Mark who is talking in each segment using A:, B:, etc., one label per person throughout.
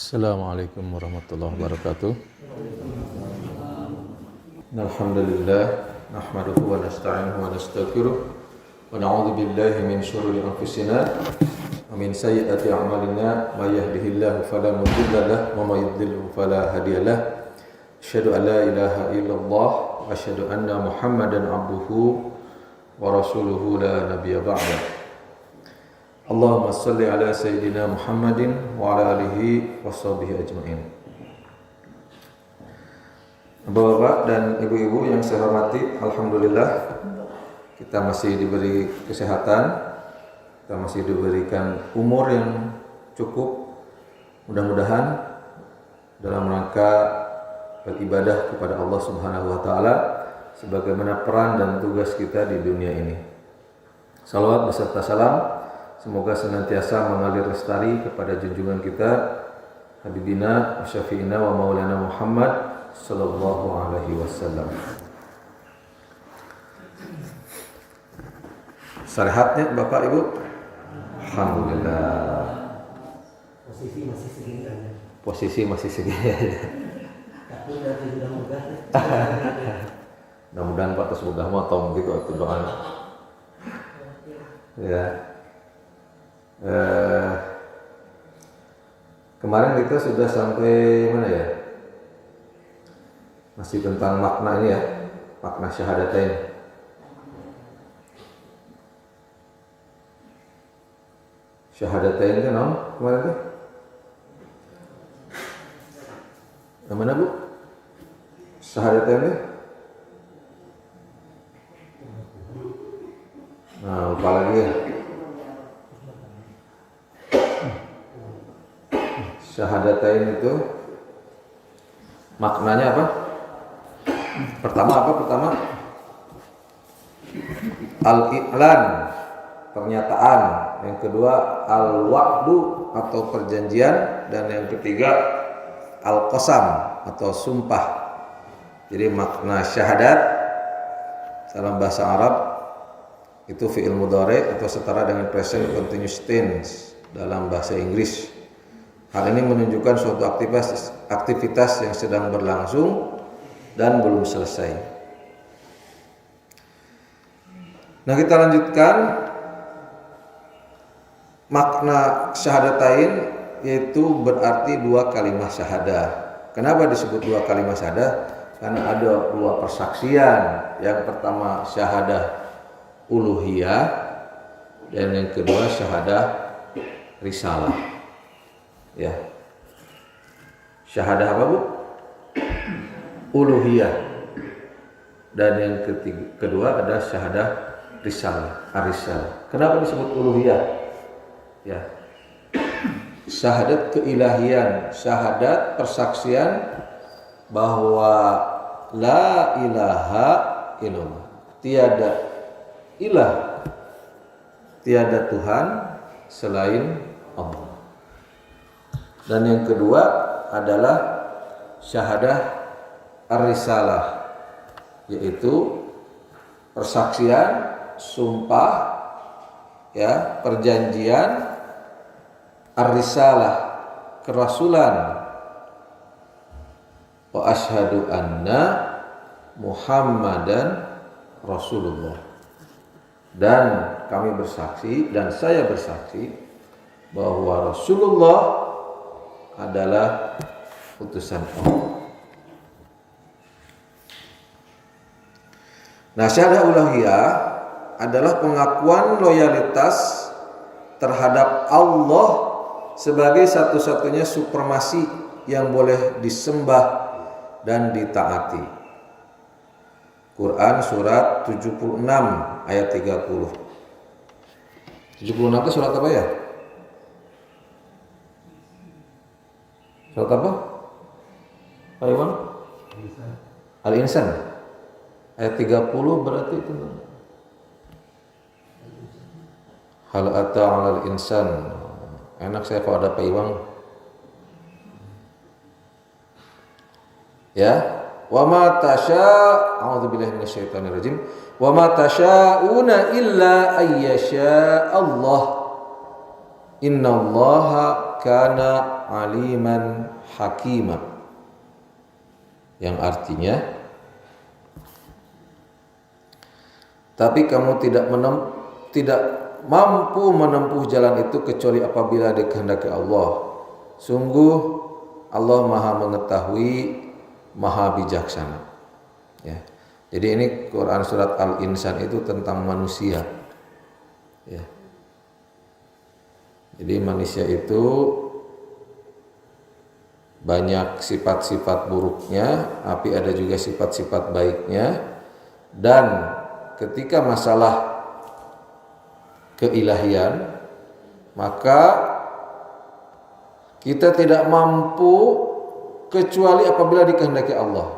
A: Assalamualaikum warahmatullahi wabarakatuh. Alhamdulillah nahmaduhu wa nasta'inuhu wa nastaghfiruh wa na'udzu billahi min syururi anfusina wa min sayyiati a'malina may yahdihillahu fala mudilla lahu wa may yudlil fala hadiya lahu. Asyhadu an la ilaha illallah wa asyhadu anna Muhammadan abduhu wa rasuluhu la nabiyya ba'da. Allahumma salli ala Sayyidina Muhammadin wa ala alihi wa sahbihi ajma'in. Bapak-bapak dan ibu-ibu yang saya hormati, alhamdulillah kita masih diberi kesehatan, kita masih diberikan umur yang cukup. Mudah-mudahan dalam rangka beribadah kepada Allah Subhanahu wa taala sebagaimana peran dan tugas kita di dunia ini. Salawat beserta salam semoga senantiasa mengalir lestari kepada junjungan kita Habibina Syafi'ina wa Maulana Muhammad sallallahu alaihi wasallam. Sehatnya Bapak Ibu? Alhamdulillah. Posisi masih segini. Tapi sudah mudah. Mudah-mudahan Pak terus mudah motong gitu atau doa. Ya. Kemarin kita sudah sampai mana ya? Masih tentang makna ini ya, makna syahadatain. Syahadatain itu nama kemarin tuh? Yang mana Bu? Syahadatain itu? Nah, lupa lagi ya. Syahadatain itu maknanya apa? Pertama al-i'lan, pernyataan. Yang kedua al-wa'du atau perjanjian, dan yang ketiga al-qasam atau sumpah. Jadi makna syahadat dalam bahasa Arab itu fi'il mudhari atau setara dengan present continuous tense dalam bahasa Inggris. Hal ini menunjukkan suatu aktivitas yang sedang berlangsung dan belum selesai. Nah, kita lanjutkan makna syahadatain, yaitu berarti dua kalimat syahadah. Kenapa disebut dua kalimat syahadah? Karena ada dua persaksian. Yang pertama syahadah uluhiyah dan yang kedua syahadah risalah. Ya, syahadah apa Bu? Uluhiyah. Dan yang kedua ada syahadah risalah, ar-risalah. Kenapa disebut uluhiyah? Ya, syahadat keilahian, syahadat persaksian bahwa la ilaha illallah, tiada ilah, tiada Tuhan selain Allah. Dan yang kedua adalah syahadah ar-risalah, yaitu persaksian, sumpah, ya, perjanjian ar-risalah, kerasulan. Wa asyhadu anna Muhammadan Rasulullah. Dan kami bersaksi dan saya bersaksi bahwa Rasulullah adalah utusan Allah. Nah, syahadah uluhiyah adalah pengakuan loyalitas terhadap Allah sebagai satu-satunya supremasi yang boleh disembah dan ditaati. Quran surat 76 ayat 30. 76 itu surat apa ya? Surat apa? Pak Iwan? Al-Insan. Ayat 30 berarti itu. Hal ata 'alal insan. Enak saya kalau ada Pak Iwan. Ya. Wa ma a'udzubillahi minasyaitonir rajim. Wa ma tasya'una illa ayyasha Allah. innallaha kana aliman hakima, yang artinya tapi kamu tidak mampu menempuh jalan itu kecuali apabila dikehendaki Allah. Sungguh Allah Maha mengetahui, Maha bijaksana. Ya. Jadi ini Quran surat Al-Insan itu tentang manusia. Ya. Jadi manusia itu banyak sifat-sifat buruknya, tapi ada juga sifat-sifat baiknya. Dan ketika masalah keilahian, maka kita tidak mampu kecuali apabila dikehendaki Allah.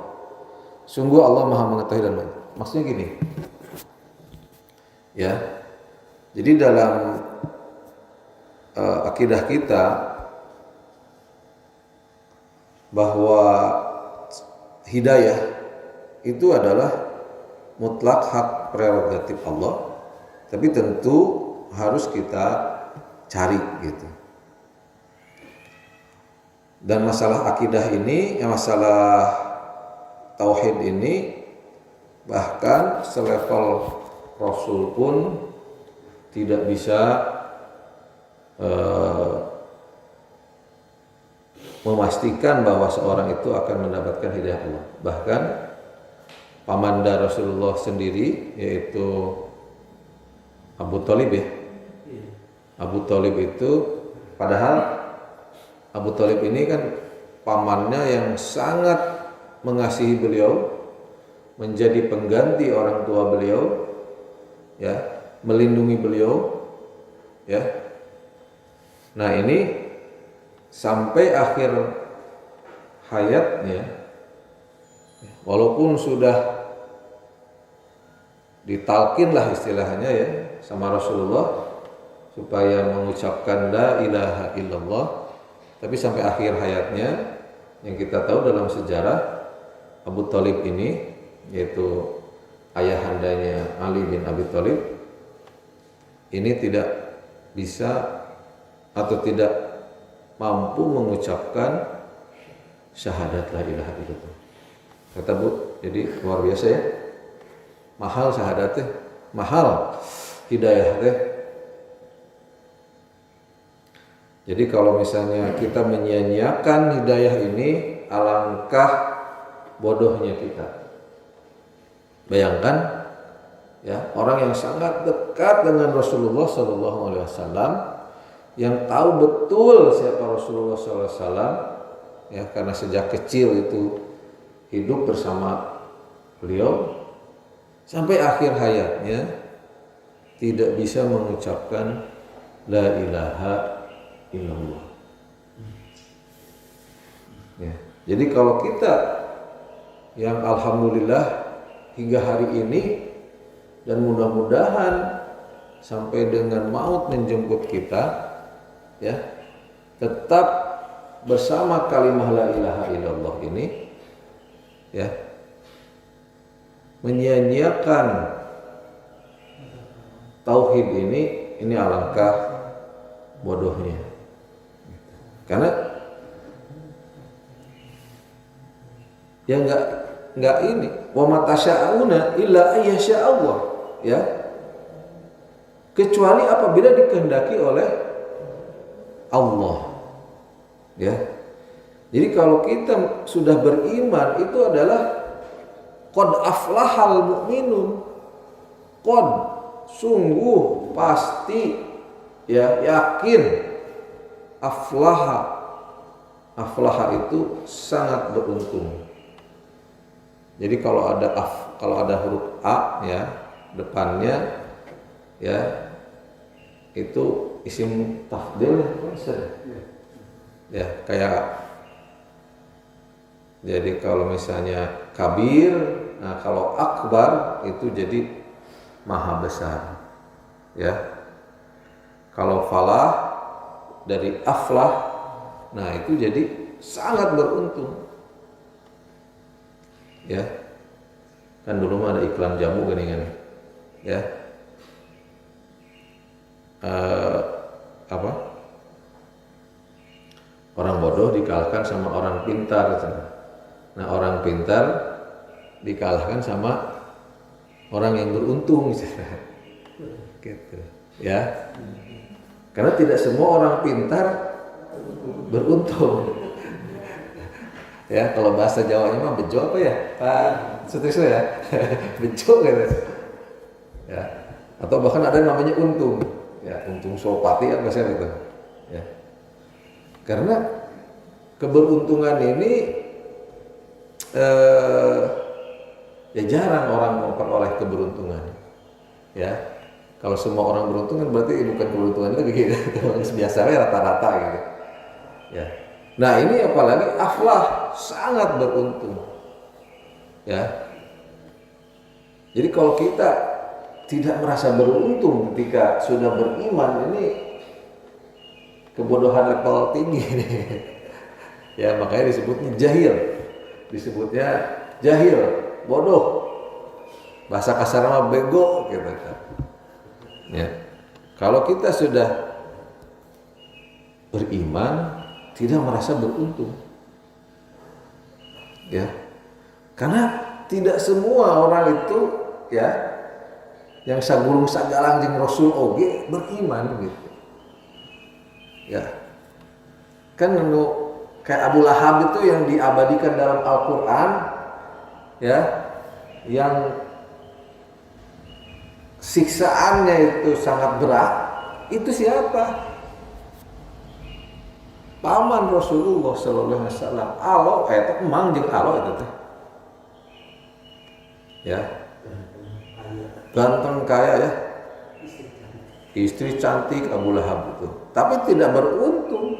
A: Sungguh Allah Maha mengetahui dan baik. Maksudnya gini, ya. Jadi dalam akidah kita bahwa hidayah itu adalah mutlak hak prerogatif Allah, tapi tentu harus kita cari gitu. Dan masalah akidah ini, masalah tauhid ini, bahkan selevel Rasul pun tidak bisa memastikan bahwa seorang itu akan mendapatkan hidayah Allah. Bahkan pamanda Rasulullah sendiri, yaitu Abu Thalib ya. Abu Thalib itu, padahal Abu Thalib ini kan pamannya yang sangat mengasihi beliau, menjadi pengganti orang tua beliau, ya, melindungi beliau, ya. Nah ini sampai akhir hayatnya, walaupun sudah ditalkin lah istilahnya ya sama Rasulullah supaya mengucapkan la ilaha illallah, tapi sampai akhir hayatnya yang kita tahu dalam sejarah, Abu Thalib ini, yaitu ayahandanya Ali bin Abi Thalib, ini tidak bisa atau tidak mampu mengucapkan syahadat la ilaha illallah. Kata Bu, jadi luar biasa ya. Mahal syahadatnya, mahal hidayah teh. Jadi kalau misalnya kita menyia-nyiakan hidayah ini, alangkah bodohnya kita. Bayangkan ya, orang yang sangat dekat dengan Rasulullah SAW, yang tahu betul siapa Rasulullah SAW, ya, karena sejak kecil itu hidup bersama beliau, sampai akhir hayatnya tidak bisa mengucapkan la ilaha illallah. Ya. Jadi kalau kita yang alhamdulillah hingga hari ini, dan mudah-mudahan sampai dengan maut menjemput kita, ya, tetap bersama kalimah la ilaha illallah ini, ya, menyia-nyiakan tauhid ini alangkah bodohnya. Karena ya enggak ini, wa ma tasya'una illa ayyasha Allah, ya, kecuali apabila dikehendaki oleh Allah, ya. Jadi kalau kita sudah beriman, itu adalah qad aflahal mu'minun, qad, sungguh, pasti, ya, yakin. Aflaha itu sangat beruntung. Jadi kalau ada huruf A ya depannya, ya, itu isim tafdil ya, kayak, jadi kalau misalnya kabir, nah kalau akbar itu jadi maha besar, ya. Kalau falah dari aflah, nah itu jadi sangat beruntung, ya. Kan dulu mah ada iklan jamu gini, ya, Orang bodoh dikalahkan sama orang pintar. Nah, orang pintar dikalahkan sama orang yang beruntung. Gitu. Ya. Karena tidak semua orang pintar beruntung. Ya, kalau bahasa Jawanya mah bejo apa ya? Pak Sutrisno ya. Bejo gitu. Ya. Atau bahkan ada yang namanya untung. Ya, untung sopati apa sih itu. Ya. Karena keberuntungan ini ya jarang orang memperoleh keberuntungan. Ya. Kalau semua orang beruntung kan berarti bukan keberuntungan lagi gitu. Biasanya rata-rata gitu. Ya. Nah, ini apalagi aflah sangat beruntung. Ya. Jadi kalau kita tidak merasa beruntung ketika sudah beriman, ini kebodohan level tinggi nih. Ya, makanya disebutnya jahil. Disebutnya jahil, bodoh. Bahasa kasar mah bego gitu kan. Ya. Kalau kita sudah beriman, tidak merasa beruntung. Ya. Karena tidak semua orang itu ya yang sagulung sagalang jeung Rasul oge beriman gitu. Ya. Kan kayak Abu Lahab itu yang diabadikan dalam Al-Qur'an ya, yang siksaannya itu sangat berat, itu siapa? Paman Rasulullah sallallahu alaihi wasallam. Alo eta emang jeung alo eta teh. Ya. Ganteng kaya ya. Istri cantik Abu Lahab itu, tapi tidak beruntung.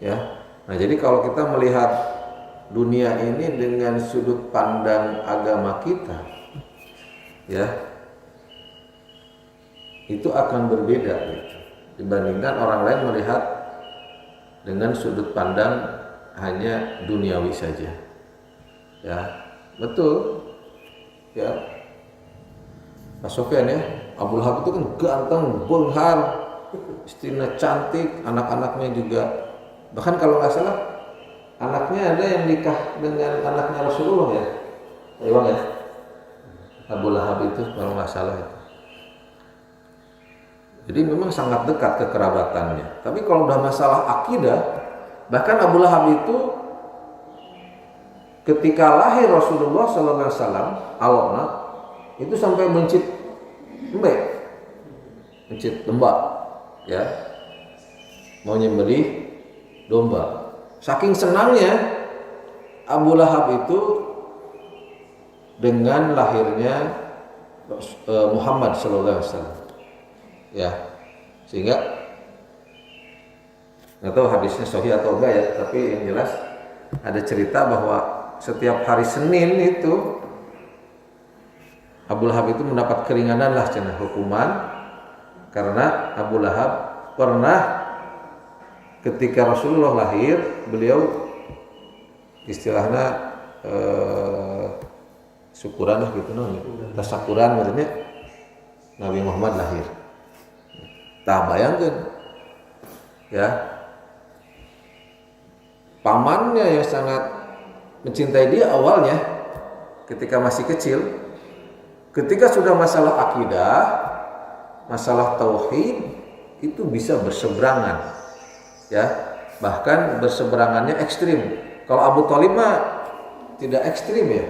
A: Ya. Nah, jadi kalau kita melihat dunia ini dengan sudut pandang agama kita, ya, itu akan berbeda gitu, dibandingkan orang lain melihat dengan sudut pandang hanya duniawi saja. Ya, betul. Ya, Pak Sofyan ya, Abu Lahab itu kan ganteng, benghar, istrinya cantik, anak-anaknya juga. Bahkan kalau nggak salah, anaknya ada yang nikah dengan anaknya Rasulullah ya, Bang ya. Abu Lahab itu kalau nggak salah itu. Jadi memang sangat dekat kekerabatannya. Tapi kalau udah masalah akidah, bahkan Abu Lahab itu ketika lahir Rasulullah SAW, awalnya itu sampai mencit lembah, ya, mau nyembelih domba. Saking senangnya Abu Lahab itu dengan lahirnya Muhammad SAW. Ya, sehingga nggak tahu hadisnya sahih atau enggak ya, tapi yang jelas ada cerita bahwa setiap hari Senin itu Abu Lahab itu mendapat keringanan lah cenah hukuman, karena Abu Lahab pernah ketika Rasulullah lahir, beliau istilahnya syukuran lah gitu, tasakuran maksudnya Nabi Muhammad lahir. Tah bayangkan ya, pamannya yang sangat mencintai dia awalnya ketika masih kecil, ketika sudah masalah akidah, masalah tauhid itu bisa berseberangan ya, bahkan berseberangannya ekstrim. Kalau Abu Thalib mah tidak ekstrim ya,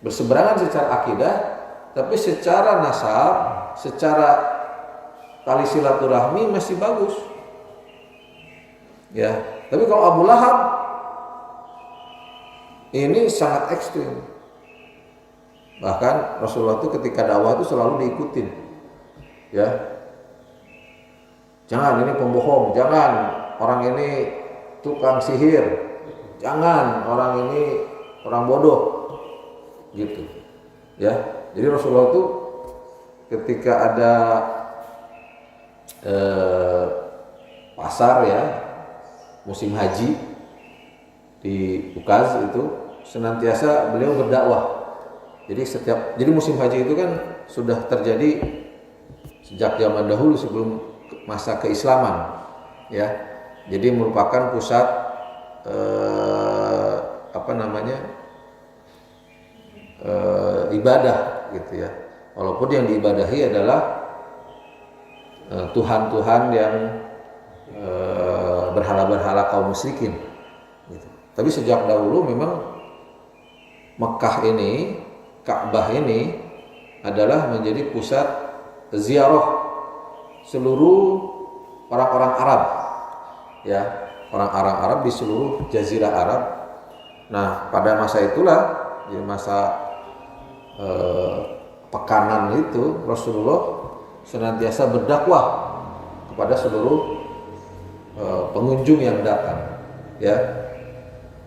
A: berseberangan secara akidah, tapi secara nasab, secara tali silaturahmi masih bagus. Ya, tapi kalau Abu Lahab ini sangat ekstrim. Bahkan Rasulullah itu ketika dakwah itu selalu diikutin. Ya. Jangan ini pembohong, jangan orang ini tukang sihir. Jangan orang ini orang bodoh. Gitu. Ya. Jadi Rasulullah itu ketika ada pasar ya, musim haji di Ukaz itu senantiasa beliau berdakwah. Jadi musim haji itu kan sudah terjadi sejak zaman dahulu sebelum masa keislaman ya. Jadi merupakan pusat ibadah gitu ya. Walaupun yang diibadahi adalah Tuhan-Tuhan yang berhala-berhala kaum musyrikin gitu. Tapi sejak dahulu memang Mekah ini, Ka'bah ini adalah menjadi pusat ziarah seluruh orang-orang Arab ya, orang-orang Arab di seluruh jazirah Arab. Nah, pada masa itulah, di masa pekanan itu, Rasulullah senantiasa berdakwah kepada seluruh pengunjung yang datang ya.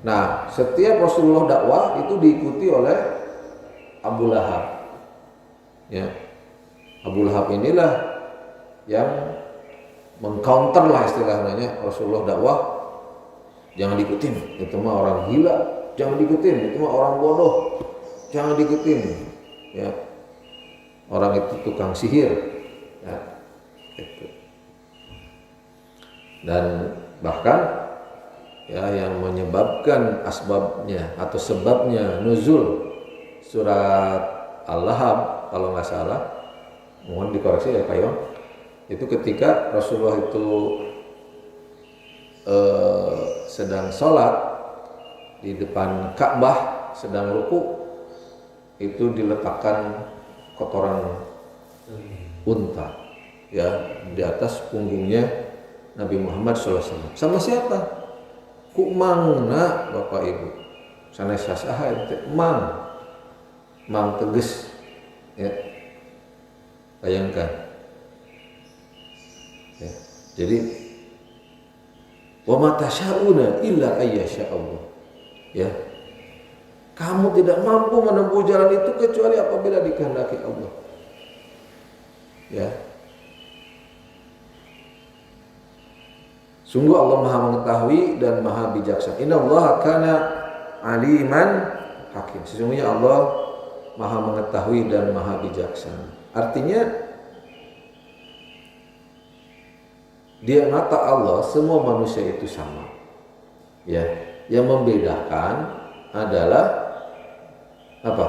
A: Nah, setiap Rasulullah dakwah itu diikuti oleh Abu Lahab ya. Abu Lahab inilah yang mengcounter lah istilahnya Rasulullah dakwah, jangan diikutin, itu mah orang gila, jangan diikutin, itu mah orang bodoh, jangan diikutin ya, orang itu tukang sihir ya, gitu. Dan bahkan ya yang menyebabkan asbabnya atau sebabnya nuzul surat Al-Lahab kalau nggak salah, mohon dikoreksi ya Pak Yon, itu ketika Rasulullah itu sedang sholat di depan Ka'bah, sedang ruku, itu diletakkan kotoran unta ya di atas punggungnya Nabi Muhammad SAW. Sama siapa? Ku mangna Bapak Ibu sanes sasaha teh mang teges ya, bayangkan ya. Jadi wa ma tasyauna illa ayyasha Allah ya, kamu tidak mampu menempuh jalan itu kecuali apabila dikehendaki Allah ya. Sungguh Allah Maha mengetahui dan Maha bijaksana. Innallaha kana aliman hakim. Sesungguhnya Allah Maha mengetahui dan Maha bijaksana. Artinya di mata Allah semua manusia itu sama. Ya, yang membedakan adalah apa?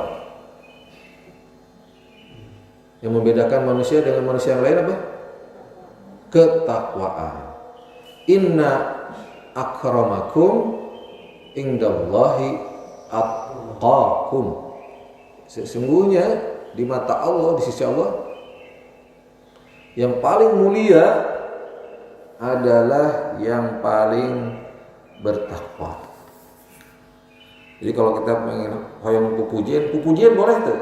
A: Yang membedakan manusia dengan manusia yang lain apa? Ketakwaan. Inna akramakum indallahi atqakum. Sesungguhnya di mata Allah, di sisi Allah, yang paling mulia adalah yang paling bertakwa. Jadi kalau kita pengen hoyong pupujian boleh tuh.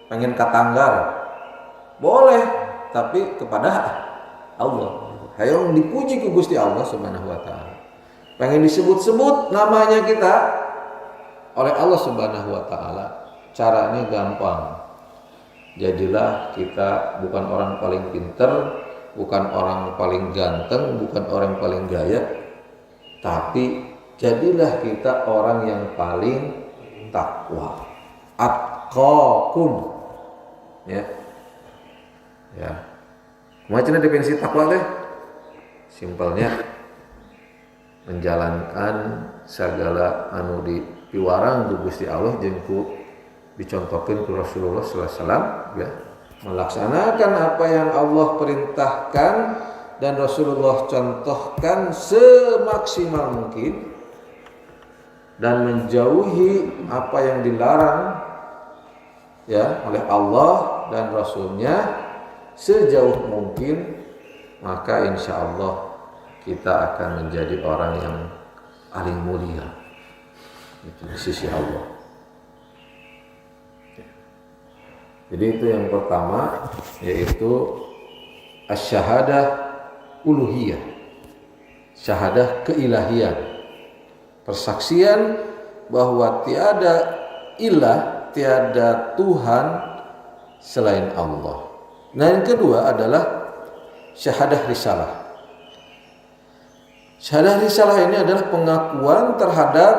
A: Pengen katanggar boleh, tapi kepada Allah. Hayong dipuji ku Gusti Allah Subhanahu wa taala. Pengen disebut-sebut namanya kita oleh Allah Subhanahu wa taala. Caranya gampang. Jadilah kita bukan orang paling pinter, bukan orang paling ganteng, bukan orang paling gaya, tapi jadilah kita orang yang paling takwa. Atqakum. Ya. Ya. Macam definisi takwa teh? Simpelnya menjalankan segala anu dipiwarang ku Gusti Allah jeung ku dicontohkeun ku Rasulullah sallallahu alaihi wasallam ya, melaksanakan apa yang Allah perintahkan dan Rasulullah contohkan semaksimal mungkin dan menjauhi apa yang dilarang ya oleh Allah dan Rasulnya sejauh mungkin, maka insya Allah kita akan menjadi orang yang paling mulia itu di sisi Allah. Jadi itu yang pertama, yaitu asy-syahadah uluhiyah, syahadah keilahian, persaksian bahwa tiada ilah, tiada Tuhan selain Allah. Nah yang kedua adalah syahadah risalah. Syahadah risalah ini adalah pengakuan terhadap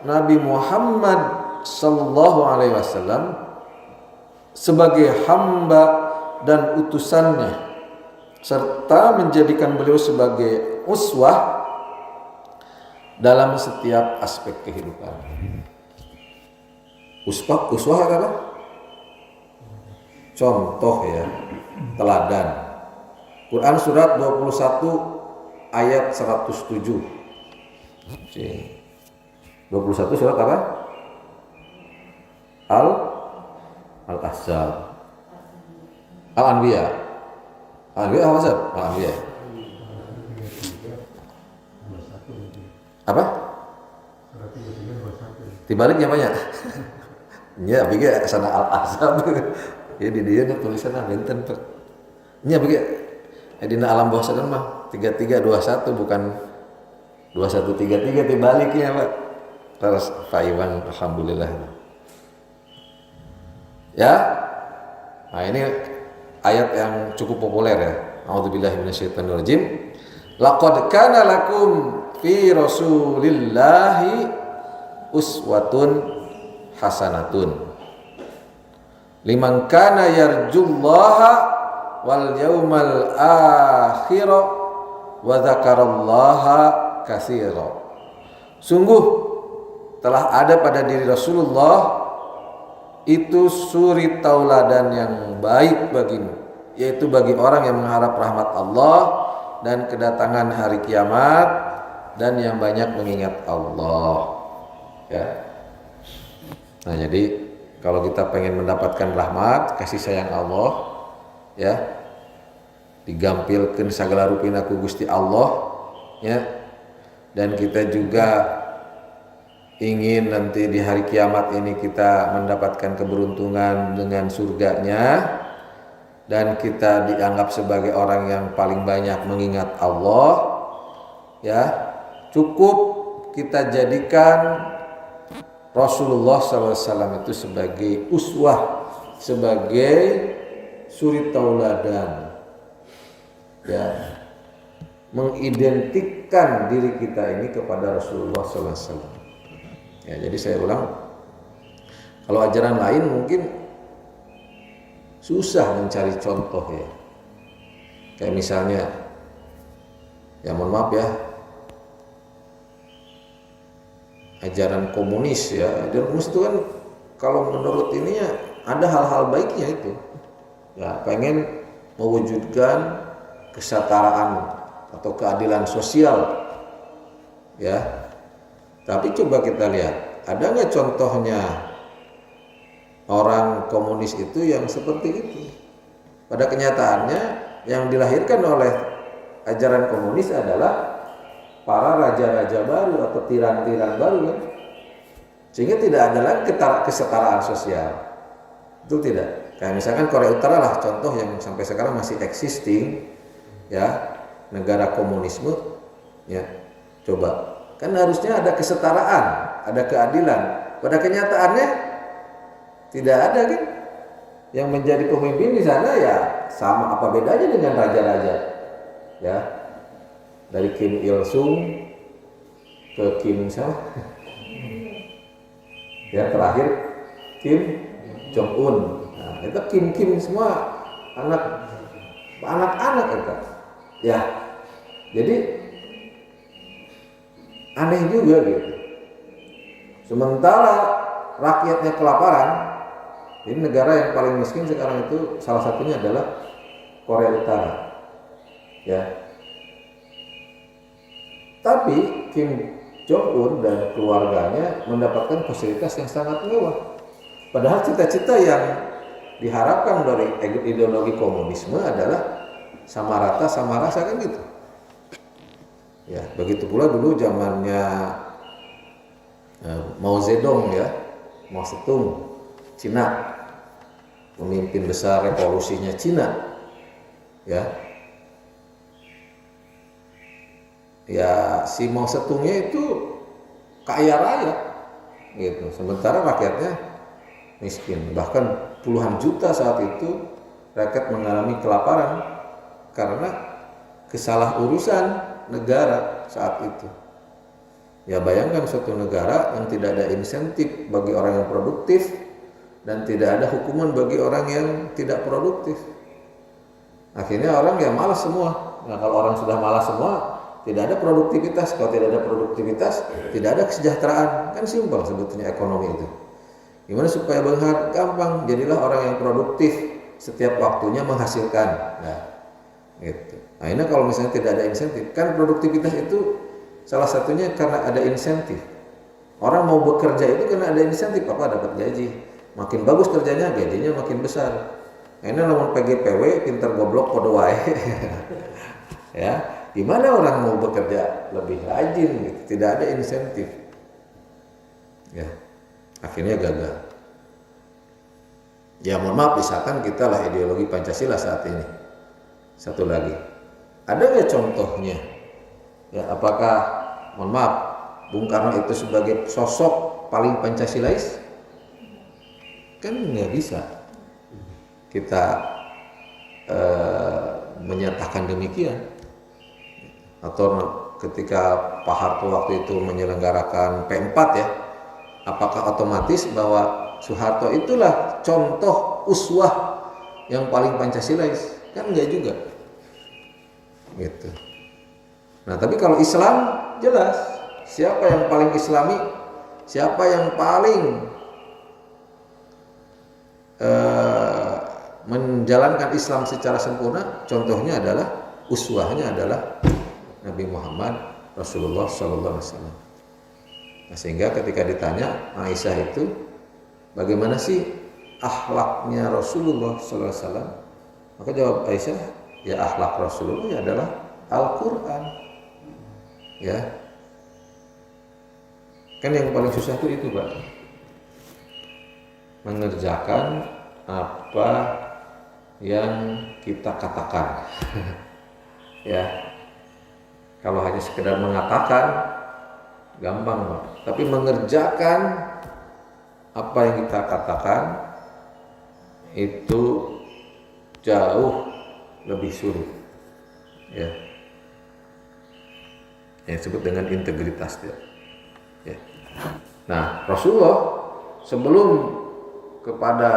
A: Nabi Muhammad sallallahu alaihi wasallam sebagai hamba dan utusannya, serta menjadikan beliau sebagai uswah dalam setiap aspek kehidupan. Uswah apa? Contoh ya, teladan. Quran surat 21 ayat 107. 21 surat apa? Al-Ahzab. Al-Anbiya. Al-Anbiya apa sih? Al-Anbiya. Apa? Dibaliknya banyak. Ya, bikin sana Al-Ahzab. Ya di dia tulisannya benten per. Nya bikin dina alam bawah sadar mah 3321 bukan 2133 dibaliknya Pak. Terus Pak Iwan alhamdulillah. Ya. Nah, ini ayat yang cukup populer ya. A'udzubillahi minasyaitonirrajim. Laqad kana lakum fi Rasulillahi uswatun hasanatun liman kana yarjullaha wal yaumal akhir wa dzakarallaha katsira. Sungguh telah ada pada diri Rasulullah itu suri tauladan yang baik bagimu, yaitu bagi orang yang mengharap rahmat Allah dan kedatangan hari kiamat dan yang banyak mengingat Allah. Ya. Nah, jadi kalau kita pengen mendapatkan rahmat, kasih sayang Allah, ya, digampilkan sagala rupina ku Gusti Allah, ya, dan kita juga ingin nanti di hari kiamat ini kita mendapatkan keberuntungan dengan surganya, dan kita dianggap sebagai orang yang paling banyak mengingat Allah, ya, cukup kita jadikan Rasulullah SAW itu sebagai uswah, sebagai suri tauladan, ya, mengidentikan diri kita ini kepada Rasulullah SAW. Ya, jadi saya ulang, kalau ajaran lain mungkin susah mencari contoh ya. Kayak misalnya, ya mohon maaf ya, ajaran komunis ya. Ajaran komunis itu kan kalau menurut ininya ada hal-hal baiknya itu. Ya, pengen mewujudkan kesetaraan atau keadilan sosial. Ya. Tapi coba kita lihat, ada nggak contohnya orang komunis itu yang seperti itu? Pada kenyataannya yang dilahirkan oleh ajaran komunis adalah para raja-raja baru atau tiran-tiran baru ya. Sehingga tidak ada lagi kesetaraan sosial. Itu tidak. Kayak misalkan Korea Utara lah contoh yang sampai sekarang masih existing ya, negara komunisme ya. Coba, kan harusnya ada kesetaraan, ada keadilan. Pada kenyataannya tidak ada kan. Yang menjadi pemimpin di sana ya sama, apa bedanya dengan raja-raja? Ya. Dari Kim Il Sung ke Kim siapa? Ya, terakhir Kim Jong Un. Nah, itu Kim semua anak-anak itu. Ya. Jadi aneh juga gitu. Sementara rakyatnya kelaparan, ini negara yang paling miskin sekarang itu salah satunya adalah Korea Utara. Ya. Tapi Kim Jong Un dan keluarganya mendapatkan fasilitas yang sangat mewah. Padahal cita-cita yang diharapkan dari ideologi komunisme adalah sama rata sama rasa kan gitu. Ya, begitu pula dulu zamannya Mao Zedong ya, Mao Zedong, Cina, pemimpin besar revolusinya Cina, ya. Ya, si Mao Zedongnya itu kaya raya, gitu. Sementara rakyatnya miskin, bahkan puluhan juta saat itu rakyat mengalami kelaparan karena kesalah urusan negara saat itu. Ya, bayangkan suatu negara yang tidak ada insentif bagi orang yang produktif dan tidak ada hukuman bagi orang yang tidak produktif. Akhirnya orang ya malas semua. Nah, kalau orang sudah malas semua, tidak ada produktivitas. Kalau tidak ada produktivitas, tidak ada kesejahteraan. Kan simpel sebetulnya ekonomi itu. Gimana supaya benghar? Gampang, jadilah orang yang produktif, setiap waktunya menghasilkan. Nah, gitu. Nah, ini kalau misalnya tidak ada insentif, kan produktivitas itu salah satunya karena ada insentif. Orang mau bekerja itu karena ada insentif, apa dapat gaji. Makin bagus kerjanya, gajinya makin besar. Nah, ini namun PGPW, pinter goblok podo wae. Ya, gimana orang mau bekerja lebih rajin gitu? Tidak ada insentif. Ya, akhirnya gagal. Ya mohon maaf, misalkan kita lah ideologi Pancasila saat ini. Satu lagi, ada nggak contohnya? Ya, apakah mohon maaf, Bung Karno itu sebagai sosok paling Pancasilais? Kan nggak bisa kita menyatakan demikian. Atau ketika Pak Harto waktu itu menyelenggarakan P4 ya, apakah otomatis bahwa Soeharto itulah contoh uswah yang paling Pancasilais? Kan enggak juga gitu. Nah tapi kalau Islam jelas siapa yang paling Islami, siapa yang paling menjalankan Islam secara sempurna, contohnya adalah, uswahnya adalah Nabi Muhammad Rasulullah Sallallahu Alaihi Wasallam. Nah, sehingga ketika ditanya Aisyah itu, bagaimana sih akhlaknya Rasulullah Sallallahu Alaihi Wasallam, maka jawab Aisyah, ya akhlak Rasulullah ya adalah Al-Quran. Ya, kan yang paling susah itu Pak, mengerjakan apa yang kita katakan. Ya, kalau hanya sekedar mengatakan gampang Pak, tapi mengerjakan apa yang kita katakan itu jauh lebih sulit. Ya, yang disebut dengan integritas dia. Ya. Nah, Rasulullah sebelum kepada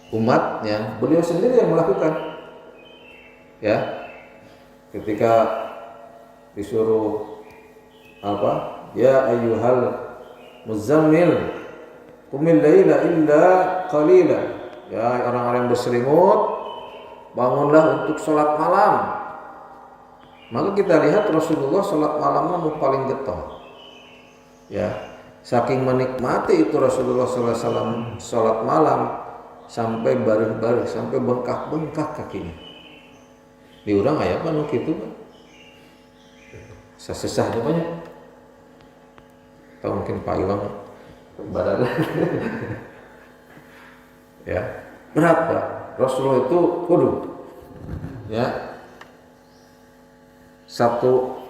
A: umatnya, beliau sendiri yang melakukan. Ya, ketika disuruh apa? Ya ayyuhal muzammil qumil laila illa qalila. Ya orang-orang yang berselimut, bangunlah untuk sholat malam. Maka kita lihat Rasulullah sholat malamnya paling getol. Ya, saking menikmati itu Rasulullah SAW sholat malam sampai baru-baru, sampai bengkak-bengkak kakinya. Diurang aya apa nu kitu Pak? Sesah banyak. Atau mungkin Pak Iwang badan. Ya, berat Pak. Rasulullah itu kudu ya, satu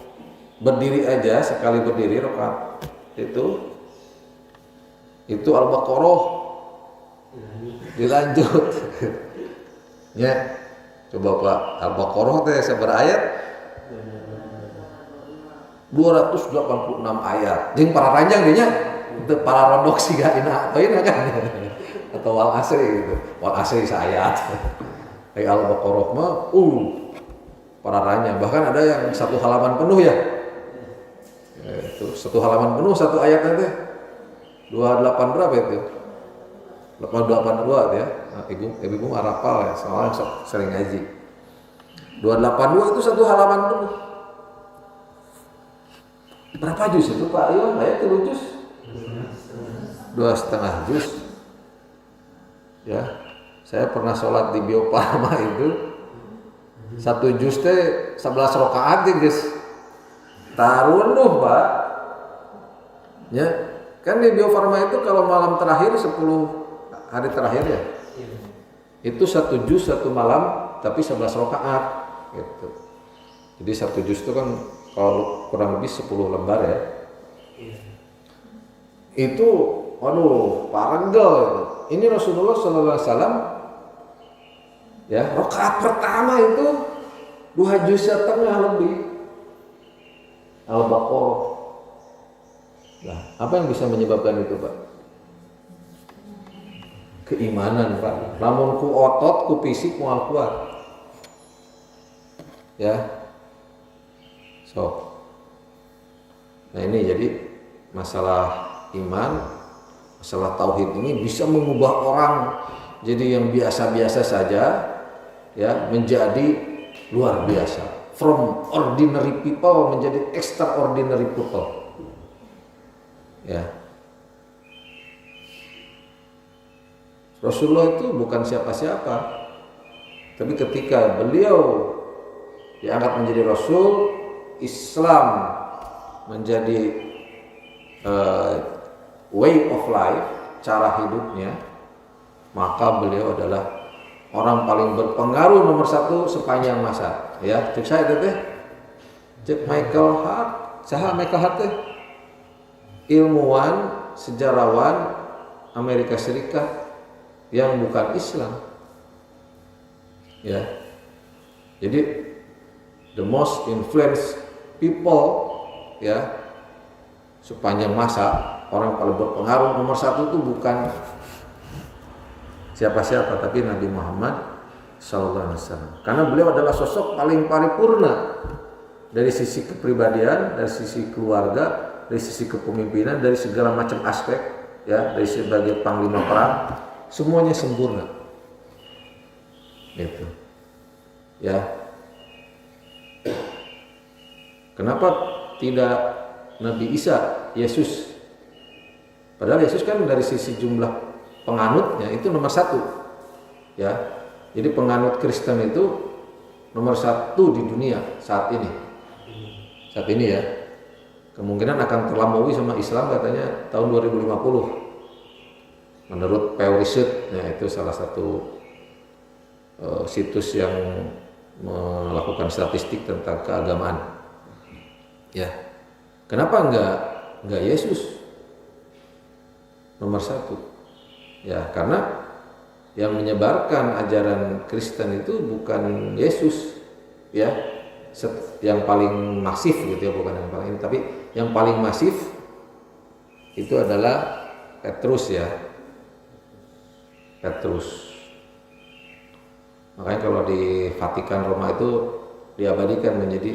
A: berdiri aja, sekali berdiri rakaat itu Al-Baqarah dilanjut. Ya, coba Pak, Al-Baqarah teh sabar ayat? 286 ayat. Jeung para ranjang dinya teu para rondok siga ina atau ina kan. Atau wal asri gitu. Wal asri saayat. Kayak Al-Baqarah mah para ranjang, bahkan ada yang satu halaman penuh ya. Itu satu halaman penuh satu ayatnya teh. 28 berapa itu? 882 ya. Nah, ibu arapal ya, soalnya sering ngaji. 282 itu satu halaman penuh. Berapa juz itu Pak? Ayo, ayat 3 juz. 2,5 juz. Ya. Saya pernah sholat di Bio Farma itu 1 juz teh 11 rakaat guys. Tarun tuh Pak. Ya. Kan di Bio Farma itu kalau malam terakhir 10 hari terakhir ya. Itu 1 juz 1 malam tapi 11 rakaat gitu. Jadi 1 juz itu kan kalau kurang lebih 10 lembar ya. Itu waduh, parengel itu. Ini Rasulullah SAW ya, rakaat pertama itu 2 juz setengah lebih Al-Baqarah. Nah, apa yang bisa menyebabkan itu Pak? Keimanan Pak. Lamun ku otot, ku fisik moal kuat. Ya. So, nah ini jadi masalah iman, masalah tauhid ini bisa mengubah orang jadi yang biasa-biasa saja, ya, menjadi luar biasa. From ordinary people menjadi extraordinary people. Ya. Rasulullah itu bukan siapa-siapa, tapi ketika beliau diangkat menjadi Rasul, Islam menjadi way of life, cara hidupnya, maka beliau adalah orang paling berpengaruh nomor 1 sepanjang masa. Ya, cek saya teh, cek Michael Hart, saha Michael Hart teh, ilmuwan, sejarawan Amerika Serikat yang bukan Islam. Ya, jadi the most influence people, ya, sepanjang masa, orang paling berpengaruh nomor 1 itu bukan siapa-siapa, tapi Nabi Muhammad SAW. Karena beliau adalah sosok paling paripurna dari sisi kepribadian, dari sisi keluarga, dari sisi kepemimpinan, dari segala macam aspek, ya, dari sebagai panglima perang, semuanya sempurna. Gitu. Ya. Kenapa tidak Nabi Isa, Yesus? Padahal Yesus kan dari sisi jumlah penganutnya itu nomor 1, ya. Jadi penganut Kristen itu nomor 1 di dunia saat ini. Saat ini, ya. Kemungkinan akan terlampaui sama Islam katanya tahun 2050. Menurut Pew Research, ya, itu salah satu situs yang melakukan statistik tentang keagamaan. Ya. Kenapa enggak Yesus nomor 1? Ya, karena yang menyebarkan ajaran Kristen itu bukan Yesus, ya, yang paling masif gitu, ya, bukan yang paling ini, tapi yang paling masif itu adalah Petrus, ya, Petrus. Makanya kalau di Vatikan Roma itu diabadikan menjadi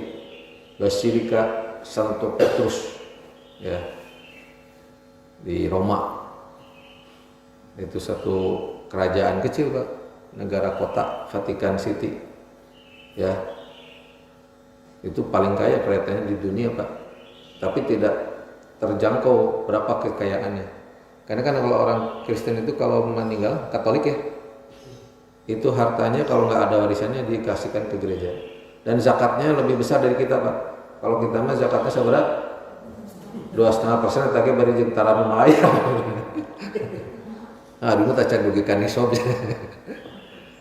A: Basilika Santo Petrus, ya, di Roma. Itu satu kerajaan kecil, Pak, negara kota, Vatikan City, ya. Itu paling kaya kelihatannya di dunia, Pak, tapi tidak terjangkau berapa kekayaannya. Karena kan kalau orang Kristen itu kalau meninggal, Katolik, ya, itu hartanya kalau nggak ada warisannya dikasihkan ke gereja, dan zakatnya lebih besar dari kita, Pak. Kalau kita mah zakatnya seberapa? 2,5%, tapi bari jentara lumayan. Nah, dulu tak cadugikan nisab.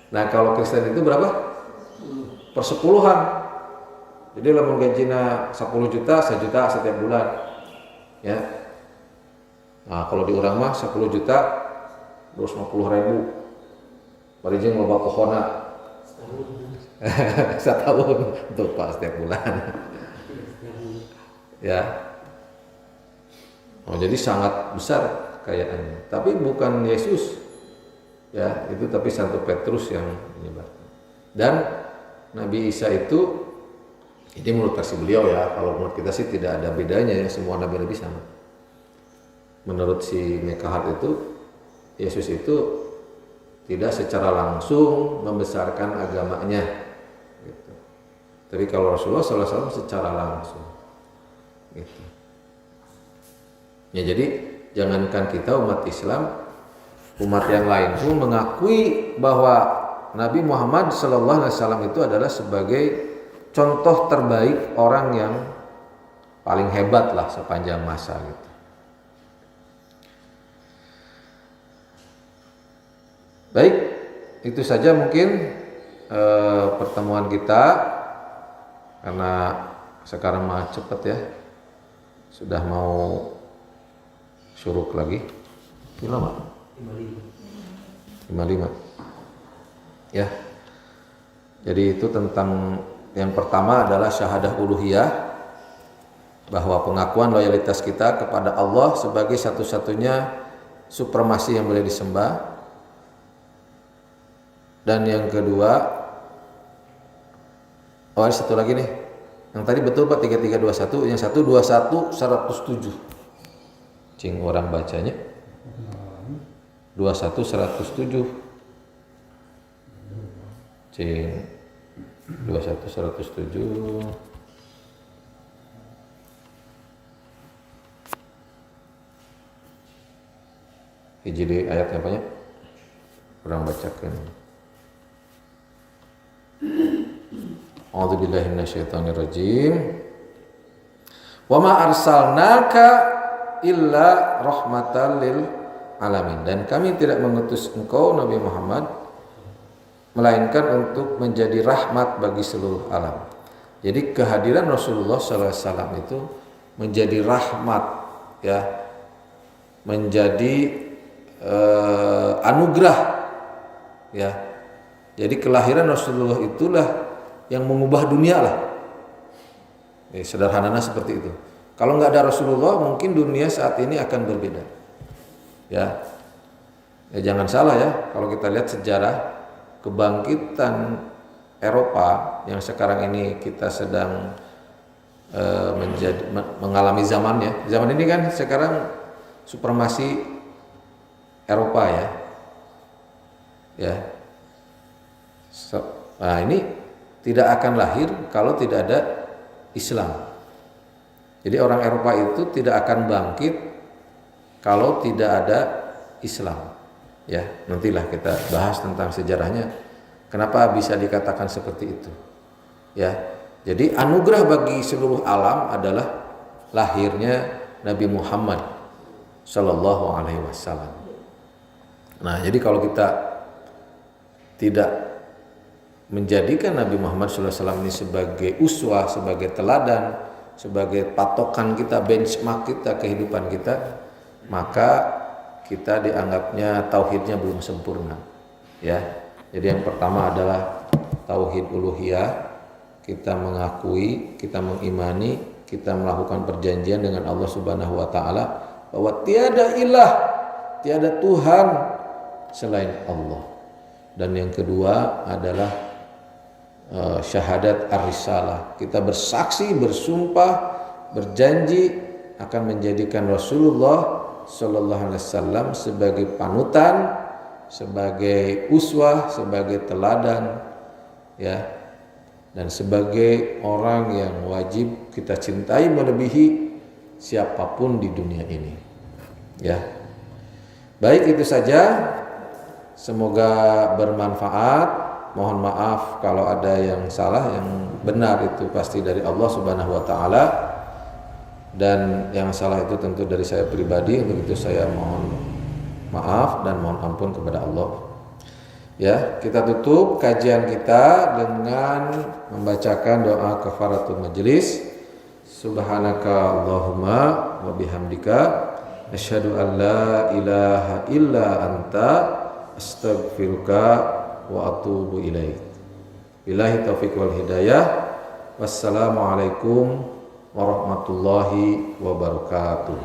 A: Nah, kalau Kristen itu berapa? Persepuluhan. Jadi lamun gajinya 10 juta, 1 juta setiap bulan. Ya. Nah, kalau di urang mah 10 juta 250.000. Bari jeung loba pohona. Setahun untuk Pak setiap bulan. Ya. Oh, jadi sangat besar kekayaannya, tapi bukan Yesus, ya, itu tapi Santo Petrus yang menyebarkan. Dan Nabi Isa itu, ini menurut versi beliau, ya, kalau menurut kita sih tidak ada bedanya, ya, semua nabi-nabi sama. Menurut si Mekahart itu, Yesus itu tidak secara langsung membesarkan agamanya, gitu. Tapi kalau Rasulullah SAW secara langsung, gitu. Ya, jadi jangankan kita umat Islam, umat yang lain pun mengakui bahwa Nabi Muhammad SAW itu adalah sebagai contoh terbaik orang yang paling hebat lah sepanjang masa, gitu. Baik, itu saja mungkin pertemuan kita, karena sekarang mah cepet, ya, sudah mau syuruk lagi. Berapa? 55. Ya. Jadi itu tentang yang pertama adalah syahadah uluhiyah, bahwa pengakuan loyalitas kita kepada Allah sebagai satu-satunya supremasi yang boleh disembah. Dan yang kedua, ada satu lagi nih, Yang tadi betul Pak 3321, yang satu 21 107. Cing orang bacanya 21 107. Cing 21 107. Hiji ayat yang banyak orang bacakan. A'udzubillahi minasyaitonirrajim. Wa ma arsalnaka illa rahmatan lil alamin. Dan kami tidak mengutus engkau Nabi Muhammad melainkan untuk menjadi rahmat bagi seluruh alam. Jadi kehadiran Rasulullah SAW itu menjadi rahmat, ya, menjadi anugerah, ya. Jadi kelahiran Rasulullah itulah yang mengubah dunia lah. Sederhananya seperti itu. Kalau nggak ada Rasulullah, mungkin dunia saat ini akan berbeda. Ya jangan salah ya, kalau kita lihat sejarah kebangkitan Eropa yang sekarang ini kita sedang mengalami zamannya. Zaman ini kan sekarang supremasi Eropa ya. Nah ini tidak akan lahir kalau tidak ada Islam. Jadi orang Eropa itu tidak akan bangkit kalau tidak ada Islam. Ya, nantilah kita bahas tentang sejarahnya. Kenapa bisa dikatakan seperti itu? Ya, jadi anugerah bagi seluruh alam adalah lahirnya Nabi Muhammad Sallallahu Alaihi Wasallam. Nah, jadi kalau kita tidak menjadikan Nabi Muhammad SAW ini sebagai uswah, sebagai teladan, sebagai patokan kita, benchmark kita, kehidupan kita, maka kita dianggapnya tauhidnya belum sempurna. Ya, jadi yang pertama adalah tauhid uluhiyah. Kita mengakui, kita mengimani, kita melakukan perjanjian dengan Allah Subhanahu Wa Taala bahwa tiada ilah, tiada Tuhan selain Allah. Dan yang kedua adalah syahadat ar-risalah. Kita bersaksi, bersumpah, berjanji akan menjadikan Rasulullah Sallallahu Alaihi Wasallam sebagai panutan, sebagai uswah, sebagai teladan, ya, dan sebagai orang yang wajib kita cintai melebihi siapapun di dunia ini. Ya, baik itu saja. Semoga bermanfaat. Mohon maaf kalau ada yang salah, yang benar itu pasti dari Allah Subhanahu Wa Taala, dan yang salah itu tentu dari saya pribadi. Untuk itu saya mohon maaf dan mohon ampun kepada Allah. Ya, kita tutup kajian kita dengan membacakan doa kafaratul majelis. Subhanaka Allahumma wa bihamdika asyhadu an la ilaha illa anta astaghfiruka wa atubu ilaik. Billahi taufiq wal hidayah. Wassalamualaikum warahmatullahi wabarakatuh.